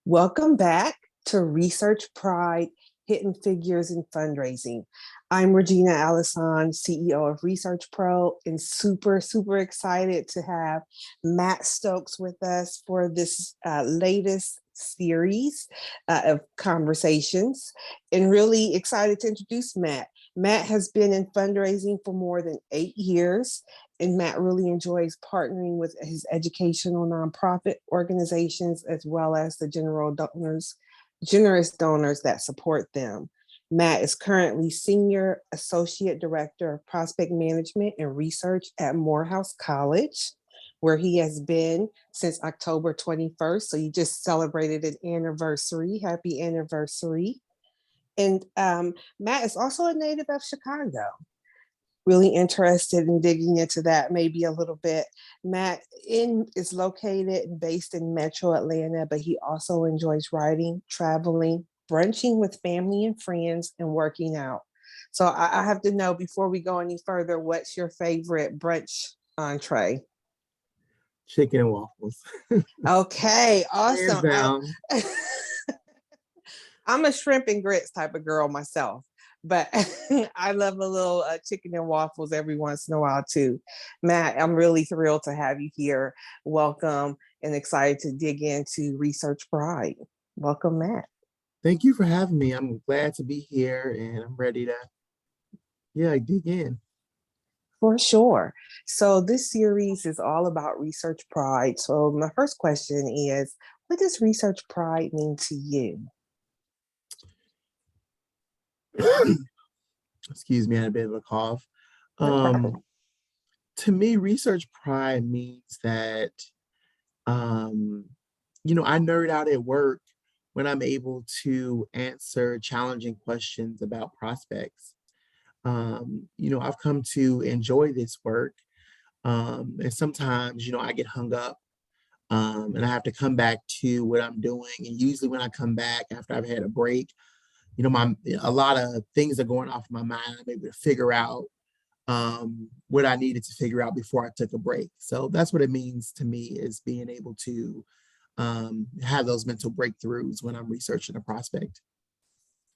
Welcome back to Research Pride, Hidden Figures in Fundraising. I'm Regina Alhassan, CEO of ResearchPRO, and super excited to have Matt Stokes with us for this latest series of conversations, and really excited to introduce Matt. Matt has been in fundraising for more than 8 years, and Matt really enjoys partnering with his educational nonprofit organizations as well as the generous donors that support them. Matt is currently Senior Associate Director of Prospect Management and Research at Morehouse College, where he has been since October 21st. So you just celebrated an anniversary. Happy anniversary. And Matt is also a native of Chicago. Really interested in digging into that maybe a little bit. Matt is located and based in Metro Atlanta, but he also enjoys writing, traveling, brunching with family and friends, and working out. So I have to know before we go any further, what's your favorite brunch entree? Chicken and waffles. Okay, awesome. Down. I'm a shrimp and grits type of girl myself, but I love a little chicken and waffles every once in a while too. Matt, I'm really thrilled to have you here. Welcome, and excited to dig into Research Pride. Welcome, Matt. Thank you for having me. I'm glad to be here and I'm ready to, dig in. For sure. So this series is all about Research Pride. So my first question is, what does Research Pride mean to you? Excuse me, I had a bit of a cough. To me, Research Pride means that, I nerd out at work when I'm able to answer challenging questions about prospects. I've come to enjoy this work. And sometimes, I get hung up and I have to come back to what I'm doing. And usually when I come back after I've had a break, a lot of things are going off my mind. I'm able to figure out what I needed to figure out before I took a break. So that's what it means to me, is being able to have those mental breakthroughs when I'm researching a prospect.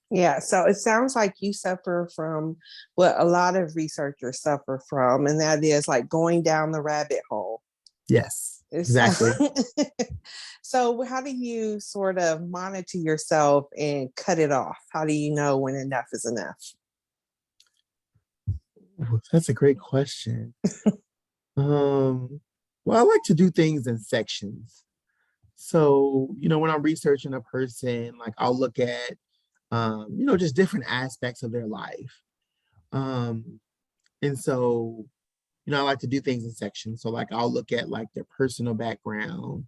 Yeah, so it sounds like you suffer from what a lot of researchers suffer from, and that is like going down the rabbit hole. Yes, exactly. So how do you sort of monitor yourself and cut it off? How do you know when enough is enough? That's a great question. Well, I like to do things in sections. So, when I'm researching a person, like I'll look at, just different aspects of their life. And so, I like to do things in sections. So like I'll look at like their personal background,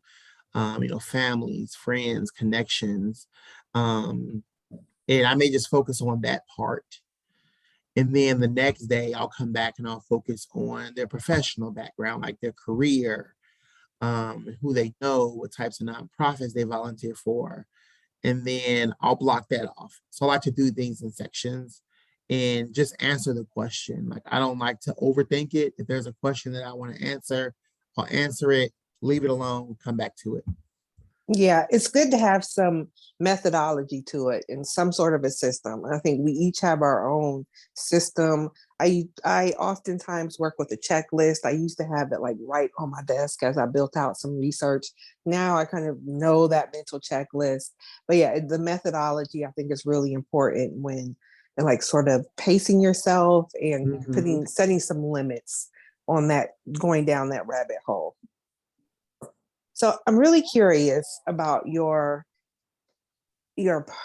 families, friends, connections. And I may just focus on that part. And then the next day I'll come back and I'll focus on their professional background, like their career, who they know, what types of nonprofits they volunteer for. And then I'll block that off. So I like to do things in sections and just answer the question. Like I don't like to overthink it. If there's a question that I want to answer, I'll answer it, leave it alone, come back to it. Yeah, it's good to have some methodology to it and some sort of a system. I think we each have our own system. I oftentimes work with a checklist. I used to have it like right on my desk as I built out some research. Now I kind of know that mental checklist. But yeah, the methodology I think is really important when like sort of pacing yourself and setting some limits on that, going down that rabbit hole. So I'm really curious about your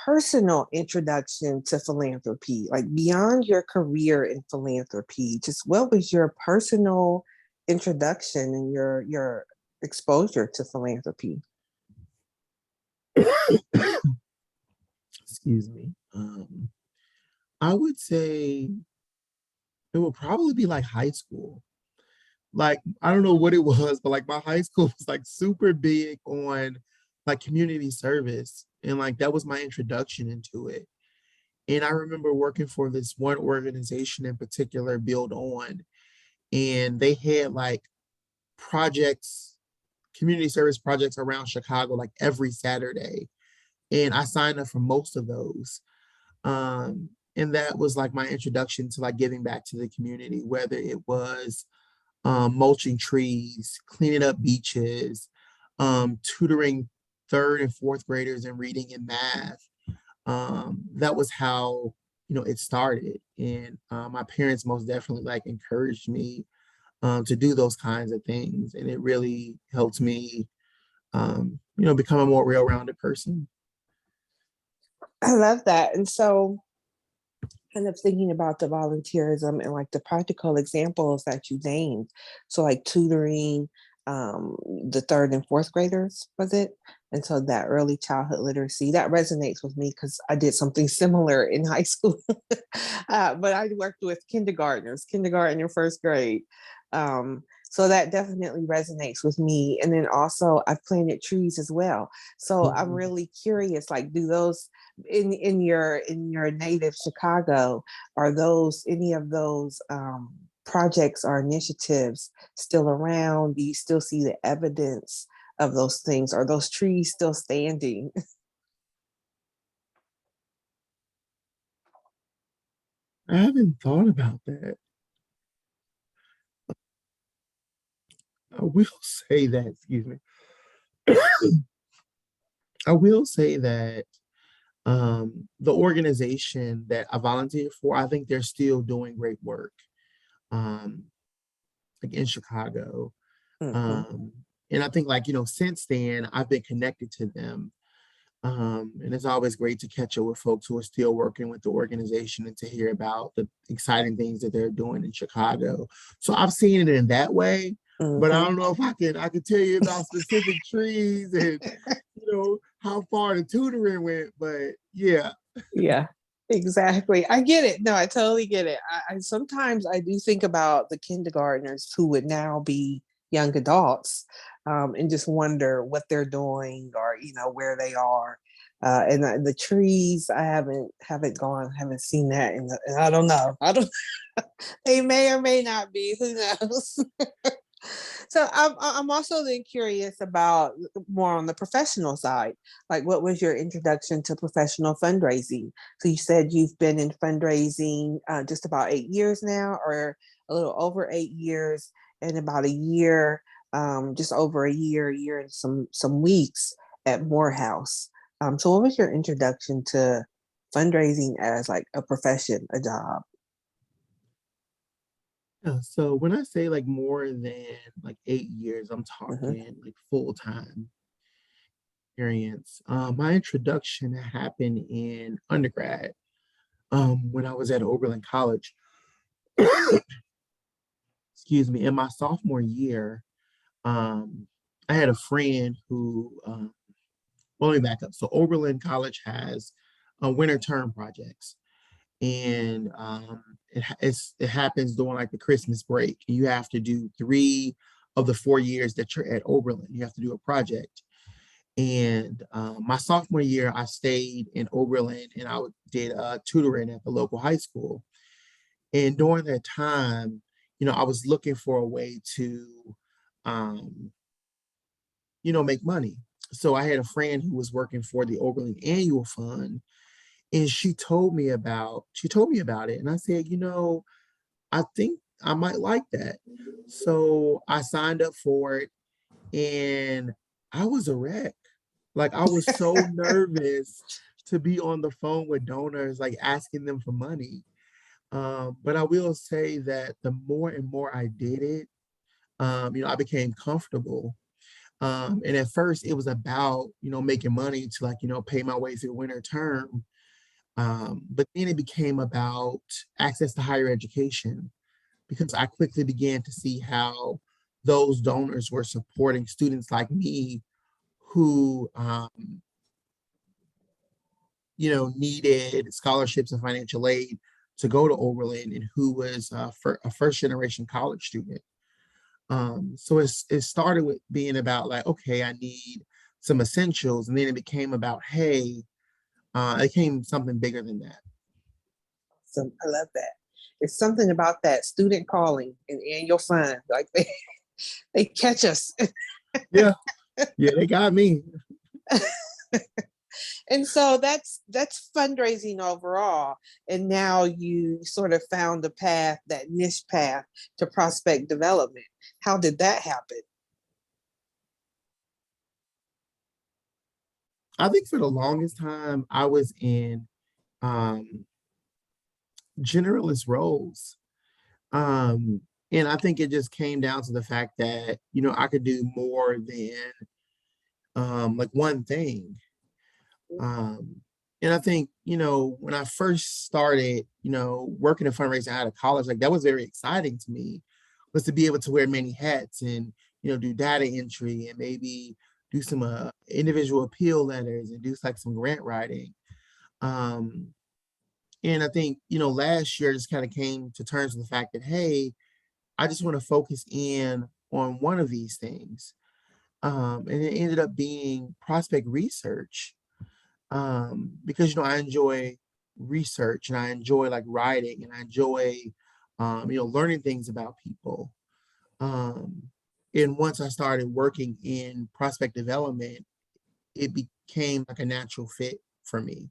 personal introduction to philanthropy, like beyond your career in philanthropy. Just what was your personal introduction and your exposure to philanthropy? Excuse me. I would say it would probably be like high school. Like, I don't know what it was, but like my high school was like super big on like community service. And like that was my introduction into it. And I remember working for this one organization in particular, Build On, and they had like projects, community service projects around Chicago, like every Saturday. And I signed up for most of those. And that was like my introduction to like giving back to the community, whether it was mulching trees, cleaning up beaches, tutoring third and fourth graders in reading and math. That was how, it started. And my parents most definitely like encouraged me to do those kinds of things. And it really helped me, become a more well-rounded person. I love that. And so, kind of thinking about the volunteerism and like the practical examples that you named. So, like tutoring the third and fourth graders, was it? And so that early childhood literacy that resonates with me because I did something similar in high school. But I worked with kindergarten and first grade. So that definitely resonates with me. And then also I've planted trees as well. So I'm Mhm. really curious, like, do those in your native Chicago, are those any of those projects or initiatives still around? Do you still see the evidence of those things? Are those trees still standing? I haven't thought about that. I will say that, excuse me. I will say that the organization that I volunteered for, I think they're still doing great work, um, like in Chicago. Mhm. Um, and I think, like, since then, I've been connected to them. And it's always great to catch up with folks who are still working with the organization and to hear about the exciting things that they're doing in Chicago. So I've seen it in that way, but I Mhm. don't know if I can tell you about specific trees and how far the tutoring went. But yeah. Yeah, exactly. I get it. No, I totally get it. I sometimes I do think about the kindergartners who would now be young adults, and just wonder what they're doing or where they are. And the trees, I haven't seen that, and I don't know. I don't. They may or may not be. Who knows? So I'm also then curious about more on the professional side. Like, what was your introduction to professional fundraising? So you said you've been in fundraising just about 8 years now, or a little over 8 years, and about a year, just over a year and some weeks at Morehouse. So what was your introduction to fundraising as like a profession, a job? Yeah, so when I say like more than like 8 years, I'm Mm-hmm. talking like full time experience. My introduction happened in undergrad, when I was at Oberlin College. Excuse me. In my sophomore year, um, I had a friend who, well, let me back up. So Oberlin College has winter term projects, and it happens during like the Christmas break. You have to do 3 of the 4 years that you're at Oberlin. You have to do a project. And my sophomore year, I stayed in Oberlin and I did tutoring at the local high school. And during that time, I was looking for a way to, um, make money. So I had a friend who was working for the Oberlin Annual Fund, and she told me about it, and I said, I think I might like that. So I signed up for it, and I was a wreck. Like, I was so nervous to be on the phone with donors, like asking them for money. But I will say that the more and more I did it, I became comfortable. And at first it was about, making money to like, pay my way through winter term. But then it became about access to higher education because I quickly began to see how those donors were supporting students like me who, needed scholarships and financial aid to go to Oberlin and who was a first generation college student. So it started with being about like, okay, I need some essentials. And then it became about, hey, it became something bigger than that. So I love that. It's something about that student calling and annual fund. Like they catch us. Yeah. Yeah, they got me. And so that's fundraising overall. And now you sort of found a path, that niche path to prospect development. How did that happen? I think for the longest time, I was in um, generalist roles. Um, and I think it just came down to the fact that, I could do more than like one thing. Um, and I think, when I first started, working in fundraising out of college, like that was very exciting to me, was to be able to wear many hats and, do data entry and maybe do some individual appeal letters and do like some grant writing. Um, and I think, last year I just kind of came to terms with the fact that, hey, I just want to focus in on one of these things. And it ended up being prospect research, because I enjoy research and I enjoy like writing and I enjoy learning things about people. Um, and once I started working in prospect development, it became like a natural fit for me.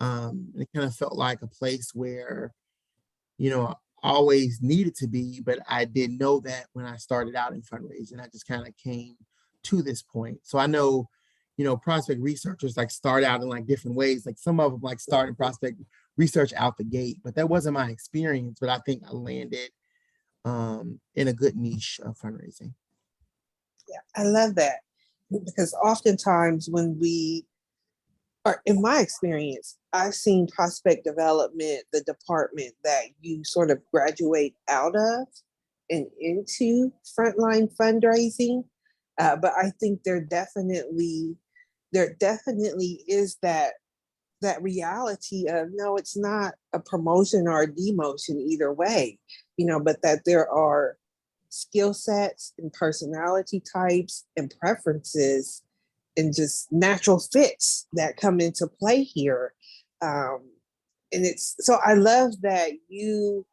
It kind of felt like a place where I always needed to be, but I didn't know that when I started out in fundraising. I just kind of came to this point. So I know, prospect researchers like start out in like different ways. Like some of them like start in prospect research out the gate, but that wasn't my experience. But I think I landed in a good niche of fundraising. Yeah, I love that, because oftentimes when we, or in my experience, I've seen prospect development, the department that you sort of graduate out of and into frontline fundraising. But I think there definitely is that reality of, no, it's not a promotion or a demotion either way, but that there are skill sets and personality types and preferences and just natural fits that come into play here. Um, and it's so I love that you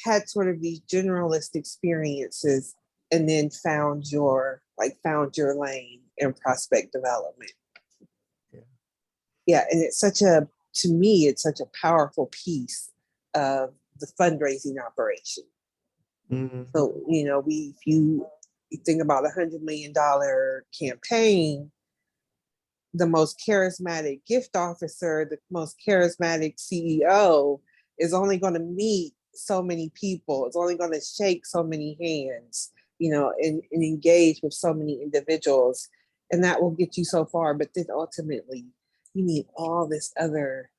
had sort of these generalist experiences and then found your lane in prospect development. Yeah. Yeah, and to me, it's such a powerful piece of the fundraising operation. Mm-hmm. So, if you think about $100 million campaign, the most charismatic gift officer, the most charismatic CEO is only going to meet so many people. It's only going to shake so many hands, and engage with so many individuals. And that will get you so far. But then ultimately, you need all this other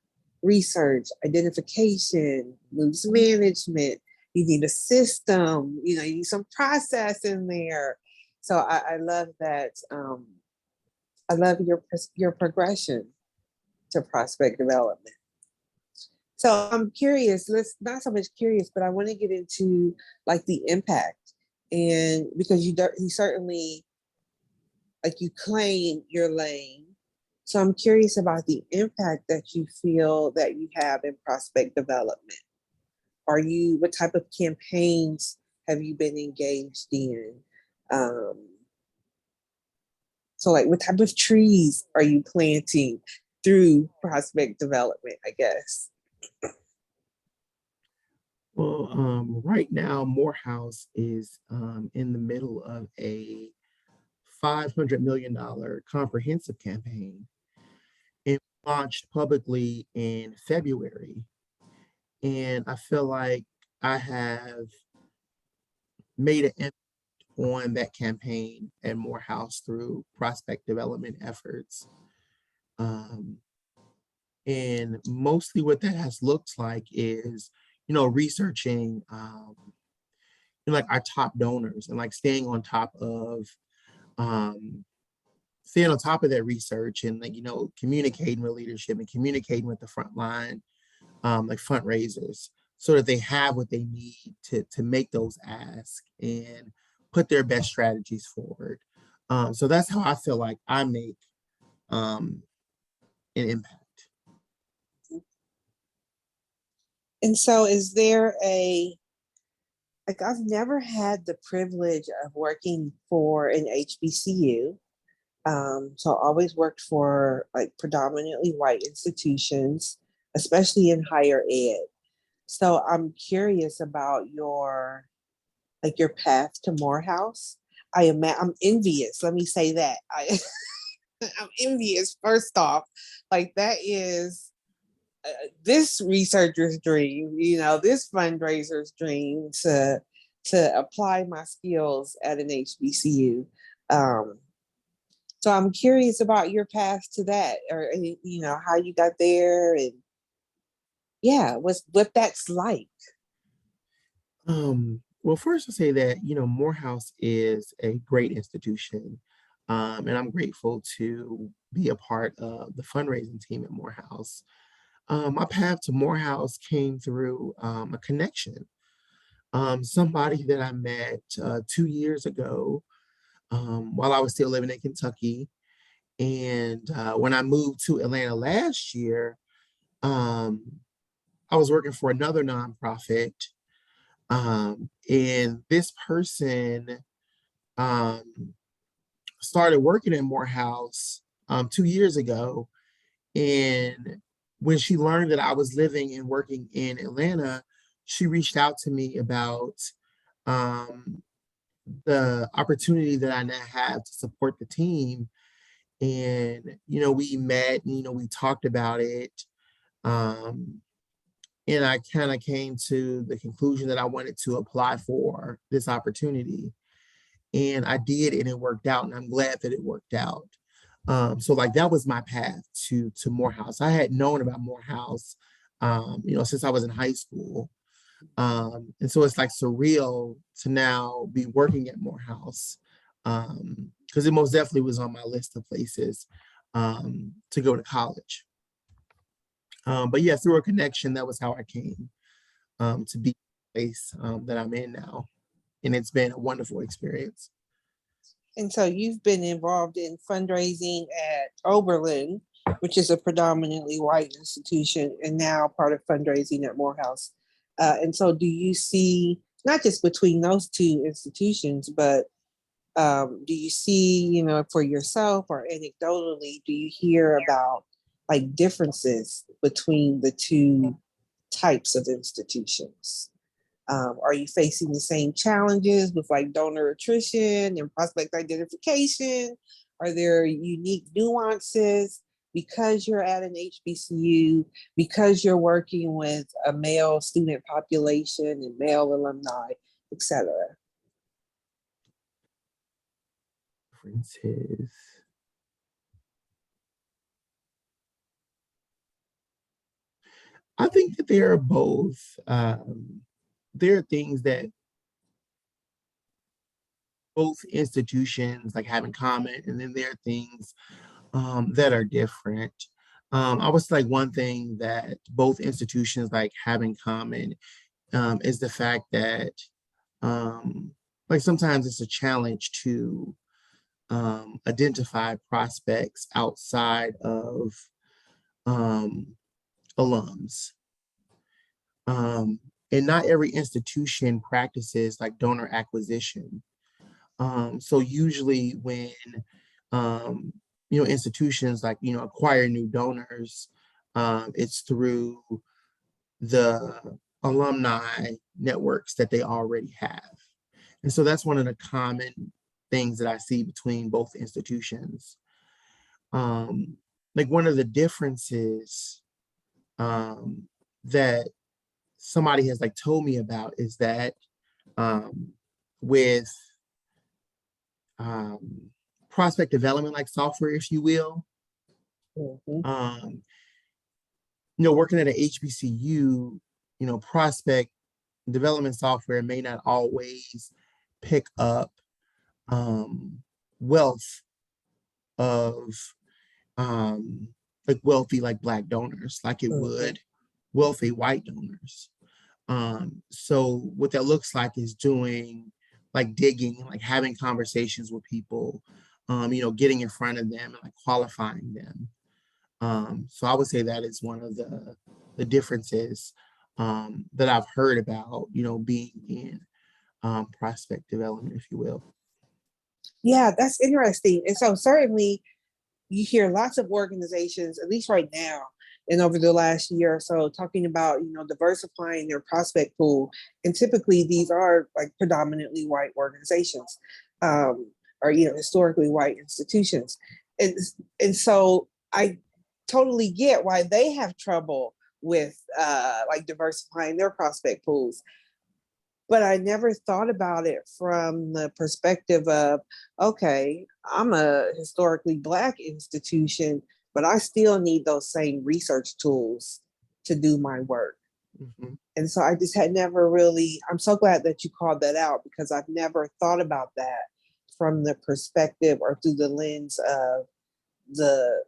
research, identification, moves management. You need a system, you need some process in there. So I love that. I love your progression to prospect development. So I'm curious. Let's not so much curious, but I want to get into like the impact, and because you certainly, like, you claim your lane. So I'm curious about the impact that you feel that you have in prospect development. What type of campaigns have you been engaged in? Um, So, like, what type of trees are you planting through prospect development, I guess? Well, right now, Morehouse is in the middle of a $500 million comprehensive campaign. It launched publicly in February. And I feel like I have made an impact on that campaign at Morehouse through prospect development efforts. Um, and mostly what that has looked like is, researching like our top donors and like um, staying on top of that research and like, communicating with leadership and communicating with the front line, like fundraisers, so that they have what they need to make those asks and put their best strategies forward. So that's how I feel like I make um, an impact. And so, is there like, I've never had the privilege of working for an HBCU. So I always worked for like predominantly white institutions, especially in higher ed. So I'm curious about your path to Morehouse. I'm envious. Let me say that. I'm envious first off. Like that is this researcher's dream, this fundraiser's dream to apply my skills at an HBCU. Um, so I'm curious about your path to that, or how you got there, and yeah, what that's like. Well, first I'll say that, Morehouse is a great institution. And I'm grateful to be a part of the fundraising team at Morehouse. My path to Morehouse came through a connection. Somebody that I met 2 years ago while I was still living in Kentucky. And when I moved to Atlanta last year, um, I was working for another nonprofit. And this person um, started working at Morehouse 2 years ago. And when she learned that I was living and working in Atlanta, she reached out to me about um, the opportunity that I now have to support the team. And, we met, and, we talked about it. Um, and I kind of came to the conclusion that I wanted to apply for this opportunity. And I did, and it worked out, and I'm glad that it worked out. So like that was my path to Morehouse. I had known about Morehouse, since I was in high school. And so it's like surreal to now be working at Morehouse, because it most definitely was on my list of places to go to college. But yeah, through a connection, that was how I came to be in the place that I'm in now. And it's been a wonderful experience. And so you've been involved in fundraising at Oberlin, which is a predominantly white institution, and now part of fundraising at Morehouse. And so do you see, not just between those two institutions, but do you see, for yourself or anecdotally, do you hear about like differences between the two types of institutions? Are you facing the same challenges with like donor attrition and prospect identification? Are there unique nuances because you're at an HBCU, because you're working with a male student population and male alumni, et cetera? Differences. I think that there are both. There are things that both institutions like have in common, and then there are things that are different. I would say like one thing that both institutions like have in common is the fact that like sometimes it's a challenge to identify prospects outside of um, alums. Um, and not every institution practices like donor acquisition. So usually when um, institutions like acquire new donors, it's through the alumni networks that they already have. And so that's one of the common things that I see between both institutions. Um, like one of the differences that somebody has like told me about is that um, with um, prospect development, like software, if you will, Mhm. um, working at an HBCU, prospect development software may not always pick up wealth of um, like wealthy like Black donors, like it would wealthy white donors. So what that looks like is doing like digging, like having conversations with people, getting in front of them and like qualifying them. So I would say that is one of the differences that I've heard about, being in prospect development, if you will. Yeah, that's interesting. And so certainly you hear lots of organizations, at least right now and over the last year or so, talking about, diversifying their prospect pool. And typically these are like predominantly white organizations, um, or, historically white institutions. And, and so I totally get why they have trouble with like diversifying their prospect pools, but I never thought about it from the perspective of, okay, I'm a historically Black institution, but I still need those same research tools to do my work. Mhm. And so I just had never really, I'm so glad that you called that out because I've never thought about that from the perspective or through the lens of the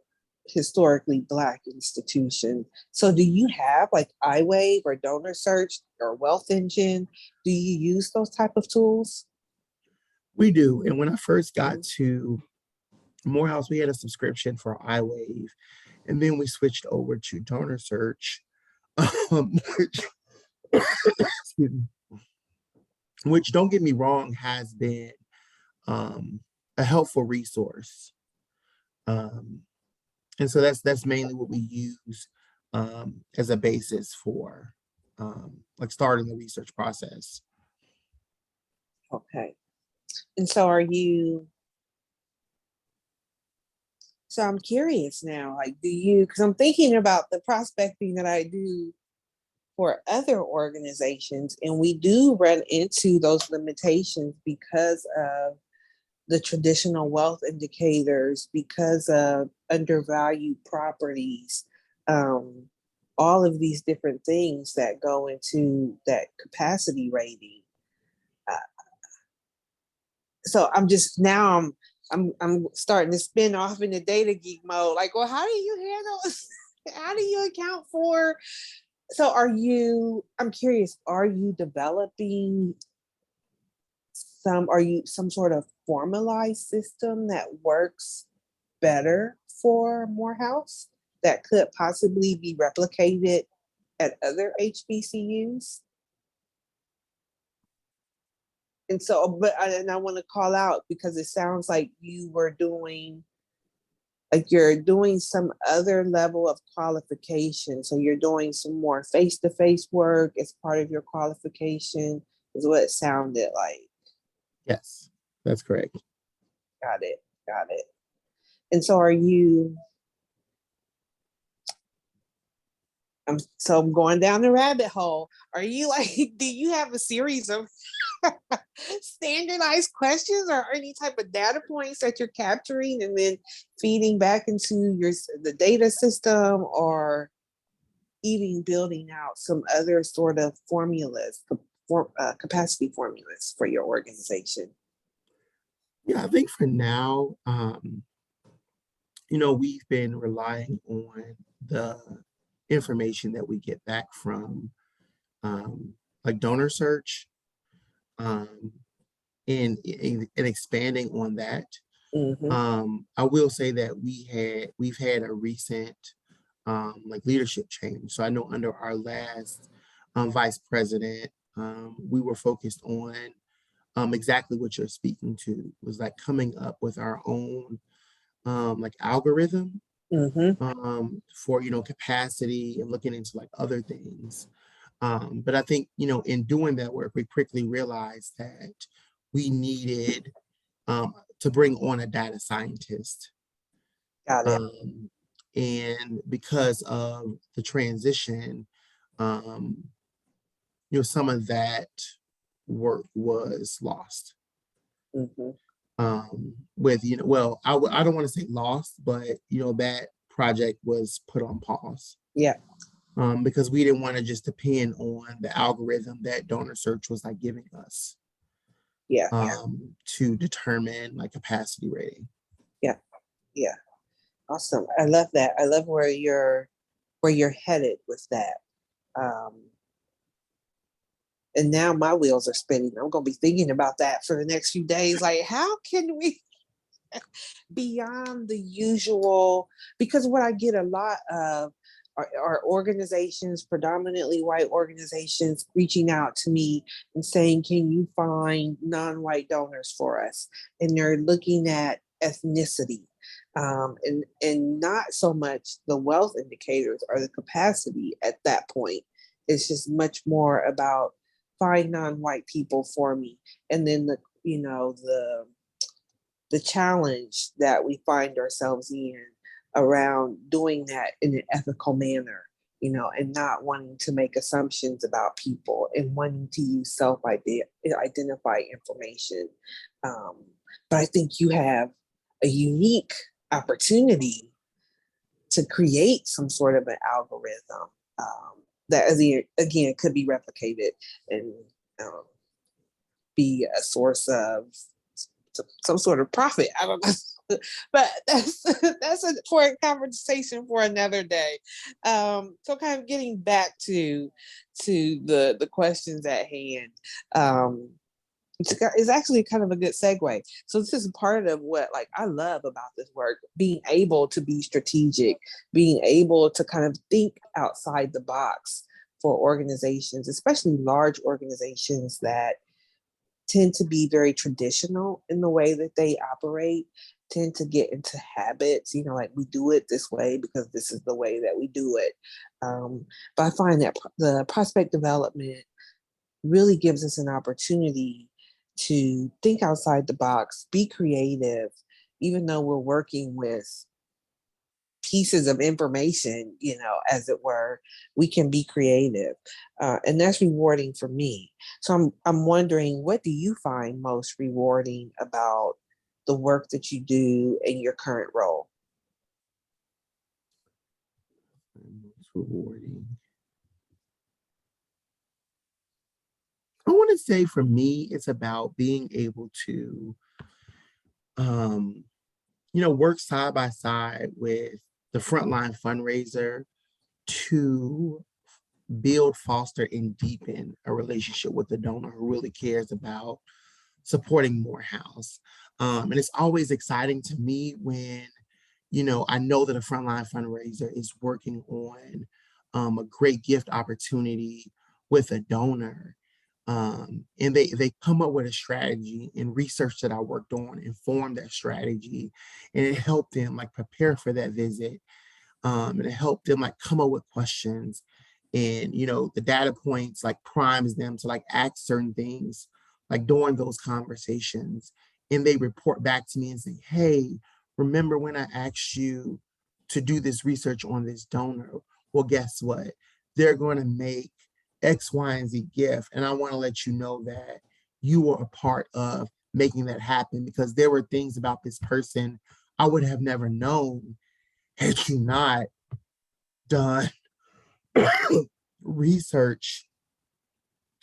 historically Black institution. So do you have like iWave or Donor Search or Wealth Engine? Do you use those type of tools? We do. And when I first got to Morehouse, we had a subscription for iWave, and then we switched over to Donor Search, which, excuse me, which don't get me wrong, has been um, a helpful resource. Um, and so that's mainly what we use as a basis for like starting the research process. Okay. And so are you, so I'm curious now, like, do you, because I'm thinking about the prospecting that I do for other organizations, and we do run into those limitations because of the traditional wealth indicators, because of undervalued properties, um, all of these different things that go into that capacity rating. Uh, so I'm just now I'm starting to spin off into data geek mode. Like, well, how do you handle? How do you account for? So, are you? I'm curious. Are you developing some? Are you some sort of formalized system that works better for Morehouse that could possibly be replicated at other HBCUs? And so, and I want to call out because it sounds like you were doing, like you're doing some other level of qualification. So you're doing some more face-to-face work as part of your qualification, is what it sounded like. Yes, that's correct. Got it. Got it. And so are you, so I'm going down the rabbit hole. Are you like, do you have a series of standardized questions or any type of data points that you're capturing and then feeding back into the data system, or even building out some other sort of formulas, capacity formulas for your organization? Yeah, I think for now, we've been relying on the information that we get back from like Donor Search, um, and expanding on that. Mm-hmm. I will say that we've had a recent like leadership change. So I know under our last vice president, we were focused on exactly what you're speaking to, was like coming up with our own like algorithm Mm-hmm. for capacity and looking into like other things. But I think in doing that work, we quickly realized that we needed to bring on a data scientist. Got it. Um, and because of the transition, um, some of that work was lost. Mm-hmm. With well, I don't want to say lost, but that project was put on pause. Yeah. Because we didn't want to just depend on the algorithm that Donor Search was like giving us Yeah. to determine like capacity rating. Yeah. Yeah. Awesome. I love that. I love where you're headed with that. Um, and now my wheels are spinning. I'm going to be thinking about that for the next few days. Like, how can we, beyond the usual? Because what I get a lot of are organizations, predominantly white organizations, reaching out to me and saying, can you find non-white donors for us? And they're looking at ethnicity, and not so much the wealth indicators or the capacity at that point. It's just much more about find non-white people for me. And then the challenge that we find ourselves in around doing that in an ethical manner, and not wanting to make assumptions about people and wanting to use self-identify information. But I think you have a unique opportunity to create some sort of an algorithm that, again, could be replicated and be a source of some sort of profit. I don't know, but that's a important conversation for another day. So kind of getting back to the questions at hand. It's actually kind of a good segue. So this is part of what I love about this work, being able to be strategic, being able to kind of think outside the box for organizations, especially large organizations that tend to be very traditional in the way that they operate, tend to get into habits, we do it this way because this is the way that we do it. But I find that the prospect development really gives us an opportunity to think outside the box, be creative, even though we're working with pieces of information, as it were, we can be creative. And that's rewarding for me. So I'm wondering, what do you find most rewarding about the work that you do in your current role? Most rewarding. I want to say for me, it's about being able to, work side by side with the frontline fundraiser to build, foster, and deepen a relationship with a donor who really cares about supporting Morehouse. And it's always exciting to me when, I know that a frontline fundraiser is working on a great gift opportunity with a donor. And they come up with a strategy, and research that I worked on informed that strategy, and it helped them prepare for that visit. And it helped them come up with questions, and the data points primes them to ask certain things during those conversations, and they report back to me and say, hey, remember when I asked you to do this research on this donor? Well, guess what? They're going to make X, Y, and Z gift, and I want to let you know that you were a part of making that happen, because there were things about this person I would have never known had you not done research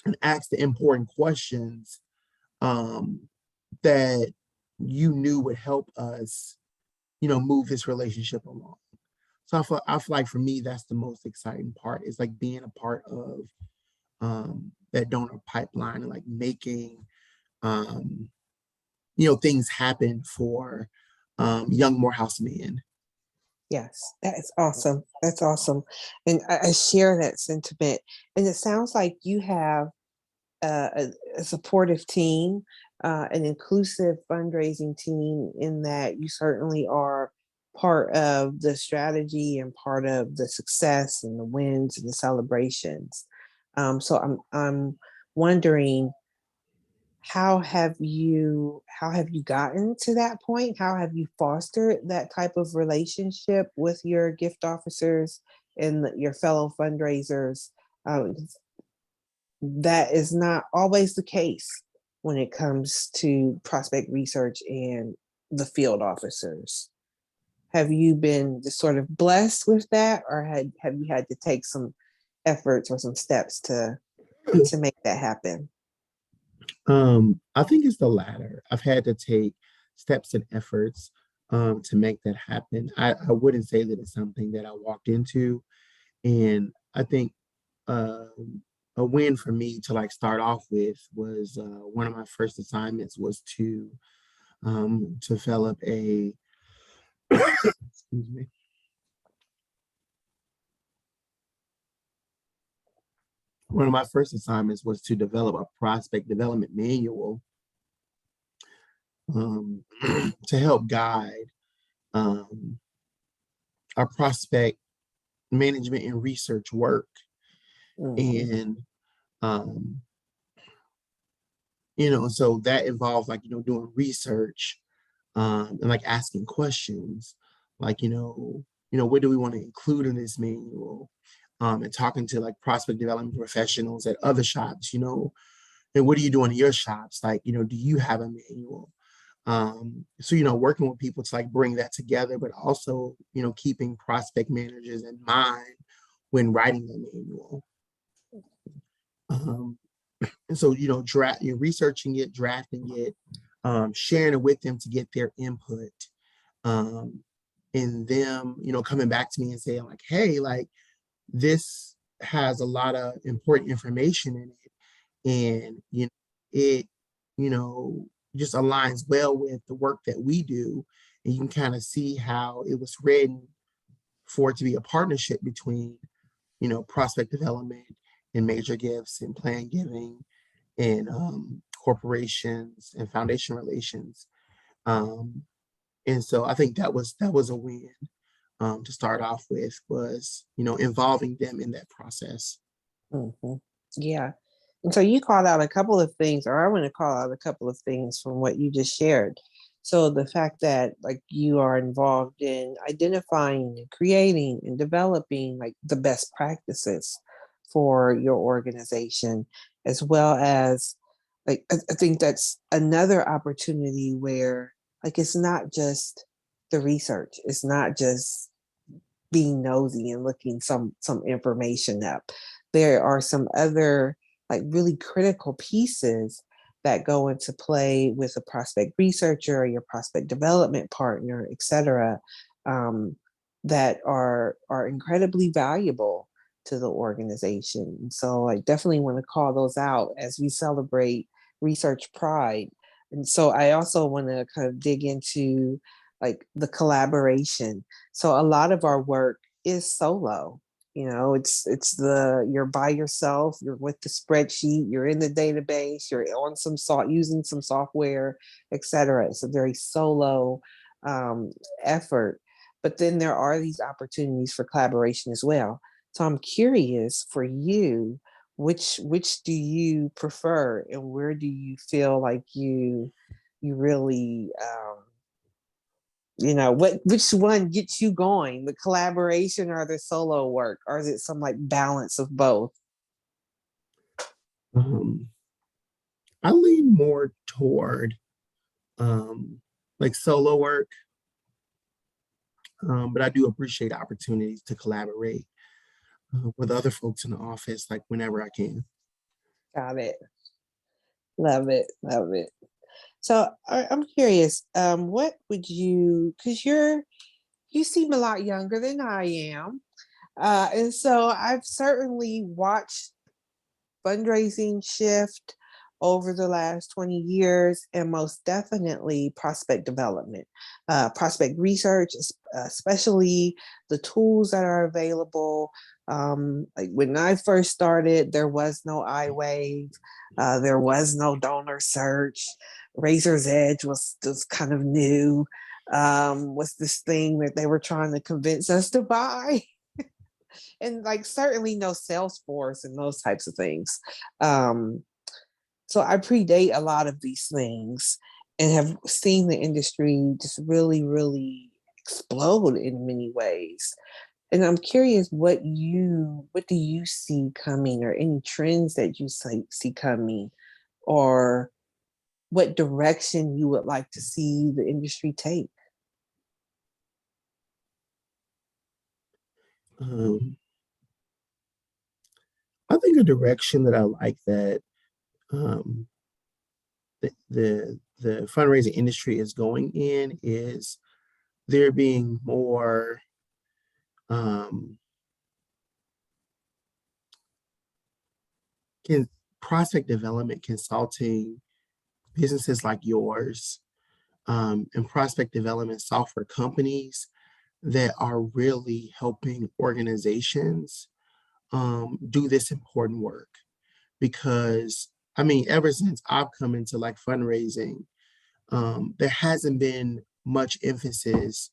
and asked the important questions that you knew would help us, move this relationship along. So I feel like for me, that's the most exciting part, is being a part of that donor pipeline, and making, things happen for young Morehouse men. Yes, that is awesome. That's awesome. And I share that sentiment. And it sounds like you have a supportive team, an inclusive fundraising team, in that you certainly are part of the strategy and part of the success and the wins and the celebrations. So I'm wondering, how have you gotten to that point? How have you fostered that type of relationship with your gift officers and your fellow fundraisers? Um, that is not always the case when it comes to prospect research and the field officers. Have you been just sort of blessed with that, or have you had to take some efforts or some steps to make that happen? I think it's the latter. I've had to take steps and efforts to make that happen. I wouldn't say that it's something that I walked into. And I think a win for me to start off with was one of my first assignments was to develop a excuse me, one of my first assignments was to develop a prospect development manual to help guide our prospect management and research work. Mhm. And so that involves like, doing research and like asking questions, like, what do we want to include in this manual? And talking to like prospect development professionals at other shops, and what are you doing in your shops? Like, do you have a manual? So, working with people to like bring that together, but also, keeping prospect managers in mind when writing the manual. Um, and so, you're researching it, drafting it, sharing it with them to get their input, um, and them, coming back to me and saying like, hey, like this has a lot of important information in it, and it, you know, just aligns well with the work that we do, and you can kind of see how it was written for it to be a partnership between, prospect development and major gifts and plan giving and corporations and foundation relations. Um, and so I think that was a win to start off with, was involving them in that process. Mhm. Yeah. And so you called out a couple of things, or I want to call out a couple of things from what you just shared. So the fact that like you are involved in identifying and creating and developing like the best practices for your organization, as well as like I think that's another opportunity where like it's not just the research, it's not just being nosy and looking some information up. There are some other like really critical pieces that go into play with a prospect researcher or your prospect development partner, et cetera, that are incredibly valuable to the organization. So I definitely want to call those out as we celebrate Research Pride. And so I also want to kind of dig into like the collaboration. So a lot of our work is solo. It's the you're by yourself, you're with the spreadsheet, you're in the database, you're on using some software, etc. It's a very solo um, effort. But then there are these opportunities for collaboration as well. So I'm curious for you, which do you prefer, and where do you feel like you really which one gets you going, the collaboration or the solo work, or is it some like balance of both? Um, I lean more toward like solo work, but I do appreciate opportunities to collaborate with other folks in the office, like whenever I can. Got it. Love it. Love it. So I'm curious, what would you, because you seem a lot younger than I am. And so I've certainly watched fundraising shift over the last 20 years, and most definitely prospect development, prospect research, especially the tools that are available. Like when I first started, there was no iWave, there was no donor search. Razor's Edge was kind of new. Was this thing that they were trying to convince us to buy? And like certainly no Salesforce and those types of things. Um, so I predate a lot of these things and have seen the industry just really, really explode in many ways. And I'm curious what do you see coming, or any trends that you see coming, or what direction you would like to see the industry take? Um, I think a direction that I like that um, the fundraising industry is going in is there being more um, can prospect development consulting businesses like yours, and prospect development software companies that are really helping organizations do this important work. because I mean, ever since I've come into like fundraising, there hasn't been much emphasis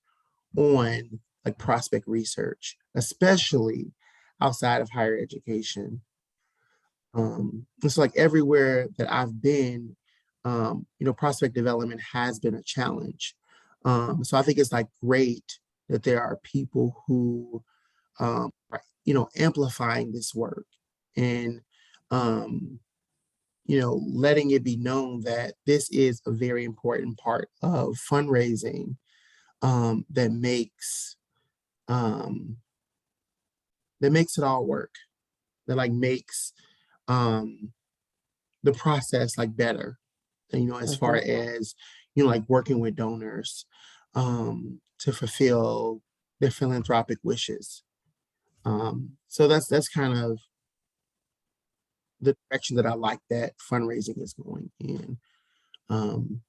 on like prospect research, especially outside of higher education. It's like everywhere that I've been, prospect development has been a challenge. So I think it's like great that there are people who, are, amplifying this work and, um, letting it be known that this is a very important part of fundraising, that um, makes it all work. That like makes um, the process like better. And, as far Mhm. as like working with donors, to fulfill their philanthropic wishes. So that's kind of the direction that I like that fundraising is going in. Um,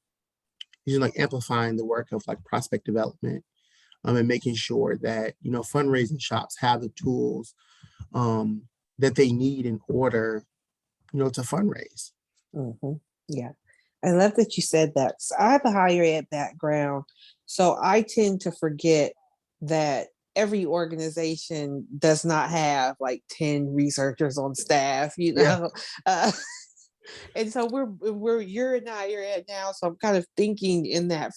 like amplifying the work of like prospect development, and making sure that fundraising shops have the tools, um, that they need in order to fundraise. Mhm. Yeah. I love that you said that. So I have a higher ed background, so I tend to forget that every organization does not have like 10 researchers on staff, you Yeah. know. Uh, and so we're you're in higher ed now, so I'm kind of thinking in that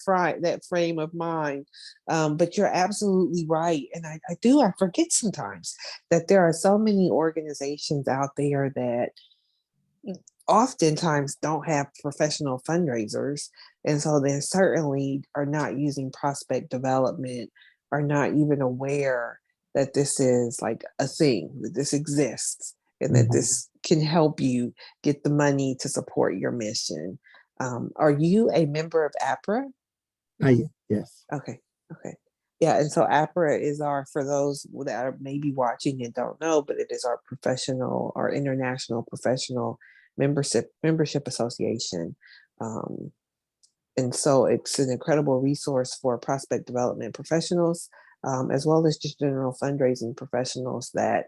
frame of mind. But you're absolutely right, and I forget sometimes that there are so many organizations out there that oftentimes don't have professional fundraisers. And so they certainly are not using prospect development, are not even aware that this is like a thing, that this exists, and that Mhm. this can help you get the money to support your mission. Are you a member of APRA? Yes. Okay. Okay. Yeah. And so APRA is for those that are maybe watching and don't know, but it is our international professional membership association. Um, and so it's an incredible resource for prospect development professionals, as well as just general fundraising professionals that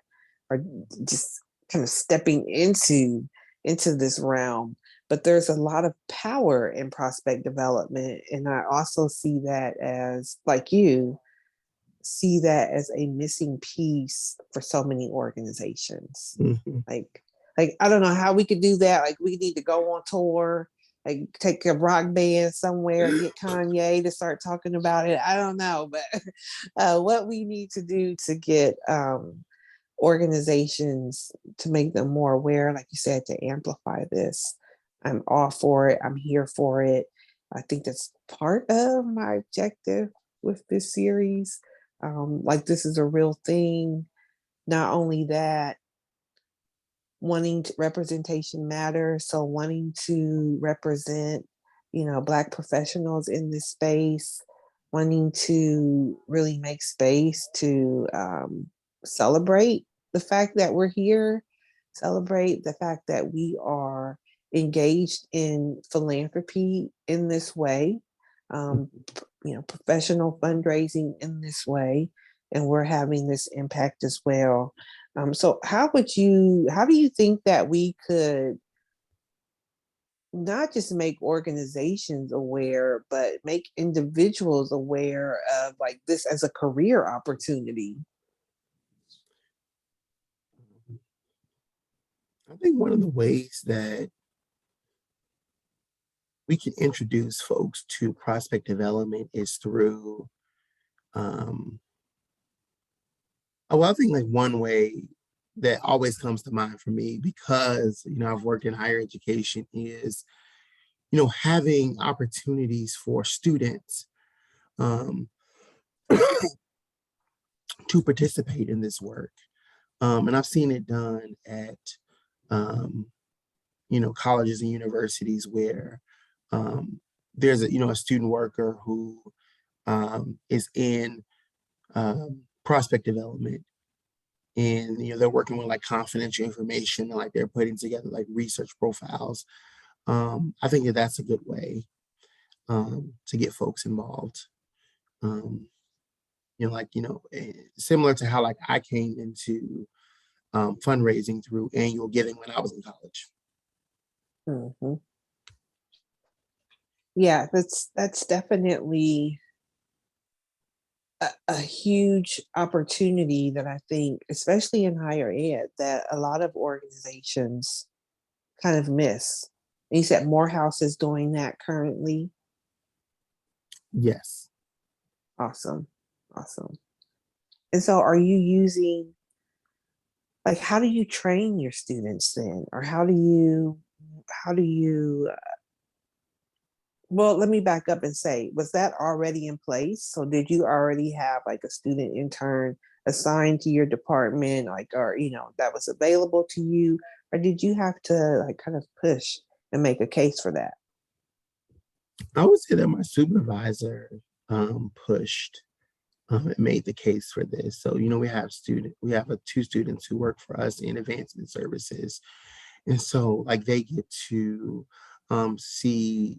are just kind of stepping into this realm. But there's a lot of power in prospect development, and I also see that as, like you, see that as a missing piece for so many organizations. Mhm. Like, like I don't know how we could do that. Like we need to go on tour, like take a rock band somewhere, get Kanye to start talking about it. I don't know, but what we need to do to get organizations to make them more aware, like you said, to amplify this. I'm all for it. I'm here for it. I think that's part of my objective with this series. Like this is a real thing. Not only that, wanting to, representation matters. So wanting to represent, Black professionals in this space, wanting to really make space to celebrate the fact that we're here, celebrate the fact that we are engaged in philanthropy in this way, professional fundraising in this way, and we're having this impact as well. So how do you think that we could not just make organizations aware, but make individuals aware of like this as a career opportunity? I think one of the ways that we can introduce folks to prospect development is through, um, I think like one way that always comes to mind for me, because I've worked in higher education, is having opportunities for students, um, to participate in this work. And I've seen it done at, um, colleges and universities where, um, there's a student worker who, is in, prospect development, and they're working with like confidential information, and like they're putting together like research profiles. I think that that's a good way, to get folks involved. Um, similar to how like I came into fundraising through annual giving when I was in college. Mm-hmm. Yeah, that's definitely a huge opportunity that I think, especially in higher ed, that a lot of organizations kind of miss. And you said Morehouse is doing that currently. Yes. Awesome. Awesome. And so are you using, like, how do you train your students then? Or how do you, well, let me back up and say, was that already in place? So did you already have like a student intern assigned to your department, like, or, that was available to you? Or did you have to like kind of push and make a case for that? I would say that my supervisor pushed and made the case for this. So, we have two students who work for us in advancement services. And so like they get to see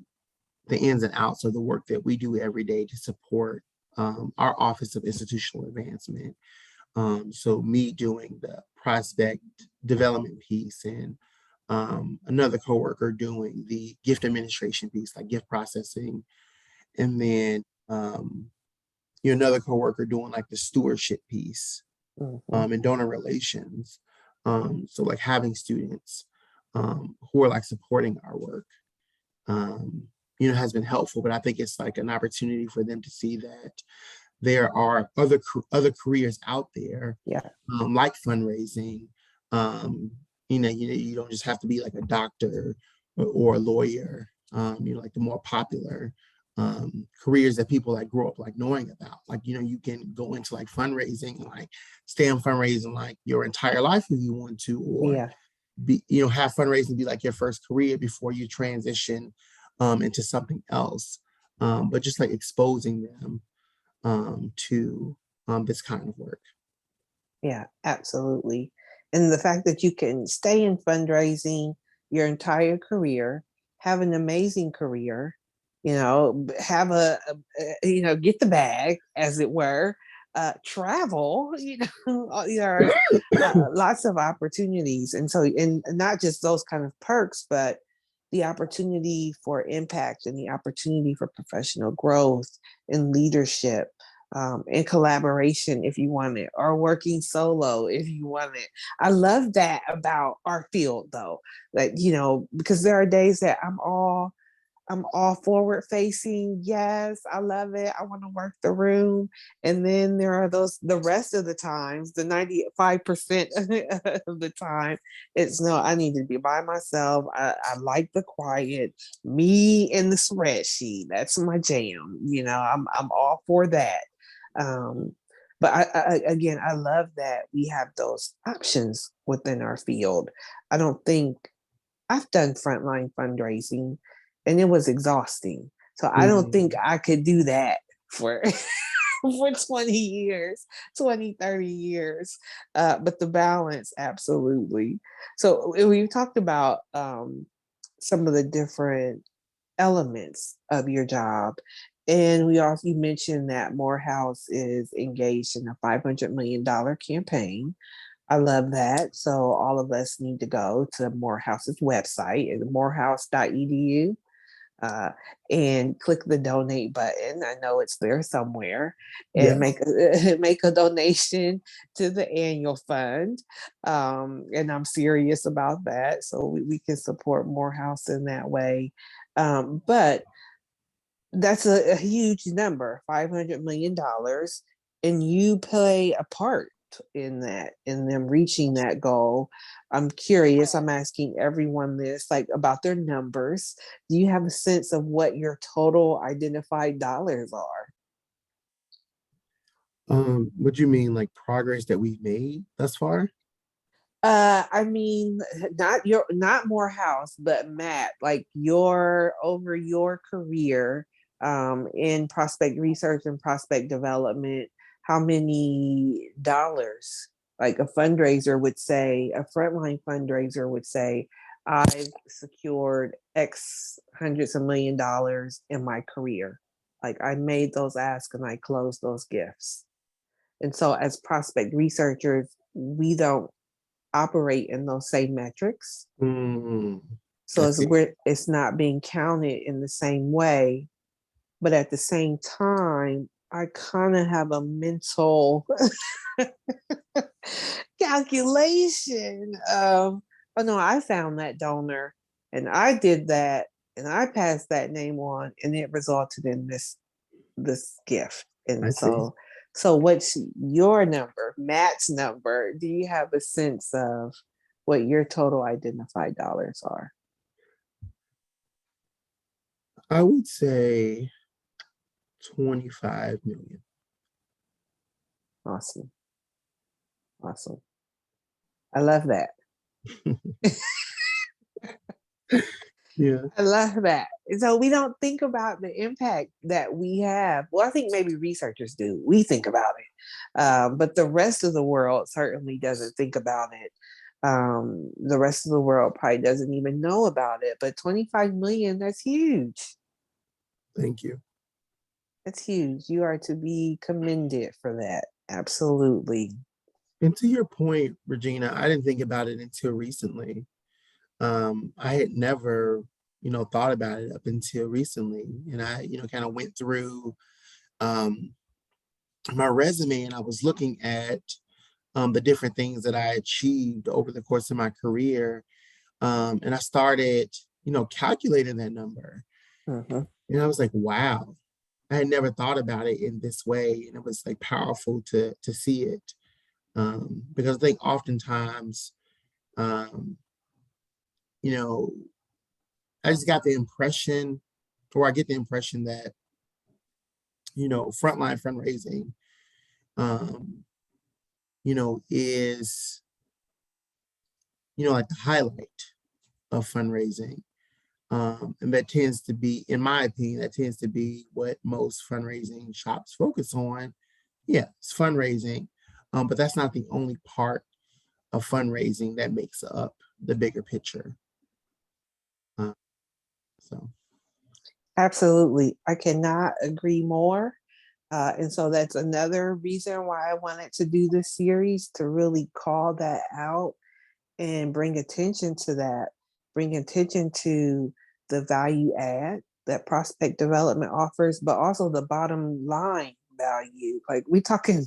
the ins and outs of the work that we do every day to support our Office of Institutional Advancement. So me doing the prospect development piece and another coworker doing the gift administration piece, like gift processing, and then another coworker doing like the stewardship piece Mhm. and donor relations. So like having students who are like supporting our work, has been helpful. But I think it's like an opportunity for them to see that there are other careers out there, Yeah. like fundraising. Um, you don't just have to be like a doctor or a lawyer. Like the more popular careers that people like grow up like knowing about. Like you can go into like fundraising and like stay in fundraising like your entire life if you want to, or Yeah. be have fundraising be like your first career before you transition into something else. But just like exposing them to this kind of work. Yeah, absolutely. And the fact that you can stay in fundraising your entire career, have an amazing career, have get the bag, as it were, travel, there are lots of opportunities. And so, and not just those kind of perks, but the opportunity for impact and the opportunity for professional growth and leadership and collaboration if you want it, or working solo if you want it. I love that about our field though, that, because there are days that I'm all forward facing. Yes, I love it. I want to work the room. And then there are the rest of the times, the 95% of the time, it's no, I need to be by myself. I like the quiet, me and the spreadsheet. That's my jam. I'm all for that. Um, but again, I love that we have those options within our field. I don't think I've done frontline fundraising and it was exhausting. So I don't think Mm. I could do that for for 20 years, 20, 30 years. But the balance, absolutely. So we talked about some of the different elements of your job. And you mentioned that Morehouse is engaged in a $500 million campaign. I love that. So all of us need to go to Morehouse's website at morehouse.edu uh, and click the donate button. I know it's there somewhere, and Yes. make a donation to the annual fund. And I'm serious about that, so we can support Morehouse in that way. But that's a huge number, $500 million, and you play a part in that, in them reaching that goal. I'm curious, I'm asking everyone this, like, about their numbers. Do you have a sense of what your total identified dollars are? What do you mean, like progress that we've made thus far? I mean, not Morehouse, but Matt, like over your career in prospect research and prospect development, how many dollars, like a fundraiser would say, a frontline fundraiser would say, I've secured X hundreds of $1 million in my career. Like I made those asks and I closed those gifts. And so as prospect researchers, we don't operate in those same metrics. Mm, So I see. it's not being counted in the same way, but at the same time, I kind of have a mental calculation of, oh no, I found that donor and I did that and I passed that name on and it resulted in this gift. I And see. so what's your number, Matt's number? Do you have a sense of what your total identified dollars are? I would say 25 million. Awesome. Awesome. I love that. Yeah. I love that. And so we don't think about the impact that we have. Well, I think maybe researchers do. We think about it. But the rest of the world certainly doesn't think about it. The rest of the world probably doesn't even know about it. But 25 million, that's huge. Thank you. That's huge. You are to be commended for that. Absolutely. And to your point, Regina, I didn't think about it until recently. I had never, thought about it up until recently. And I, kind of went through um, my resume and I was looking at the different things that I achieved over the course of my career. And I started, calculating that number. Mhm. And I was like, wow, I had never thought about it in this way. And it was like powerful to see it. Because I think oftentimes, um, you know, I just got the impression, or I get the impression that, frontline fundraising, um, is, like the highlight of fundraising. And that tends to be, in my opinion, that tends to be what most fundraising shops focus on. Yeah, it's fundraising, but that's not the only part of fundraising that makes up the bigger picture. Uh, so, Absolutely. I cannot agree more. And so that's another reason why I wanted to do this series to really call that out and bring attention to that, bring attention to the value add that prospect development offers, but also the bottom line value. Like we talking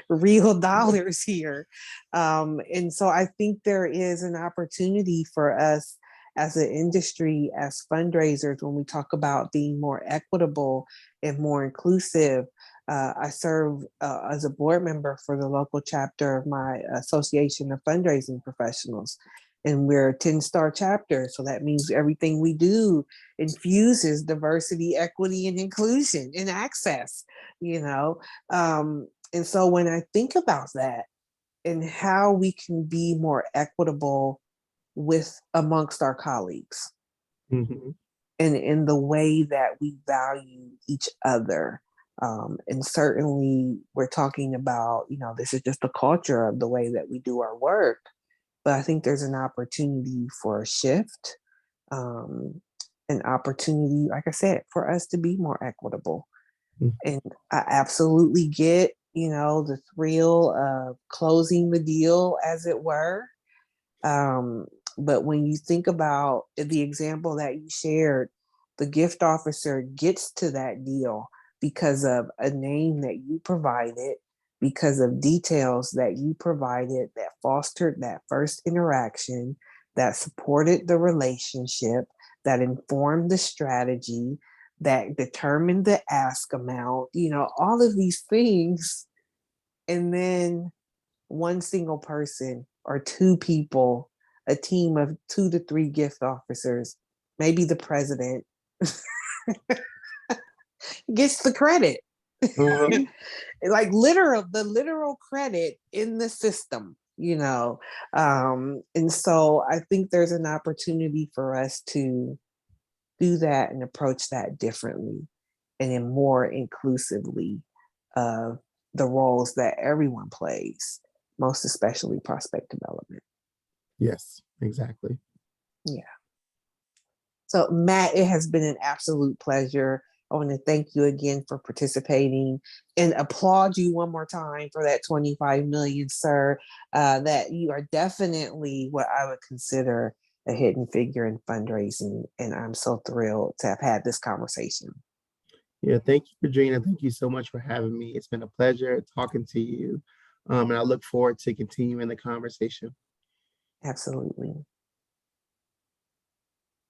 real dollars here. And so I think there is an opportunity for us as an industry, as fundraisers, when we talk about being more equitable and more inclusive. I serve as a board member for the local chapter of my Association of Fundraising Professionals. And we're a 10-star chapter. So that means everything we do infuses diversity, equity, and inclusion and access, you know. And so when I think about that and how we can be more equitable with amongst our colleagues mhm, and in the way that we value each other. And certainly we're talking about, this is just the culture of the way that we do our work. But I think there's an opportunity for a shift, um, an opportunity, like I said, for us to be more equitable. mhm. And I absolutely get, the thrill of closing the deal, as it were. Um, but when you think about the example that you shared, the gift officer gets to that deal because of a name that you provided, because of details that you provided that fostered that first interaction, that supported the relationship, that informed the strategy, that determined the ask amount, all of these things. And then one single person or two people, a team of 2 to 3 gift officers, maybe the president, gets the credit. Uh-huh. Like the literal credit in the system. And so I think there's an opportunity for us to do that and approach that differently and in more inclusively of the roles that everyone plays, most especially prospect development. Yes, exactly. Yeah. So, Matt, it has been an absolute pleasure I want to thank you again for participating and applaud you one more time for that 25 million, sir. That you are definitely what I would consider a hidden figure in fundraising. And I'm so thrilled to have had this conversation. Yeah, thank you, Regina. Thank you so much for having me. It's been a pleasure talking to you. And I look forward to continuing the conversation. Absolutely.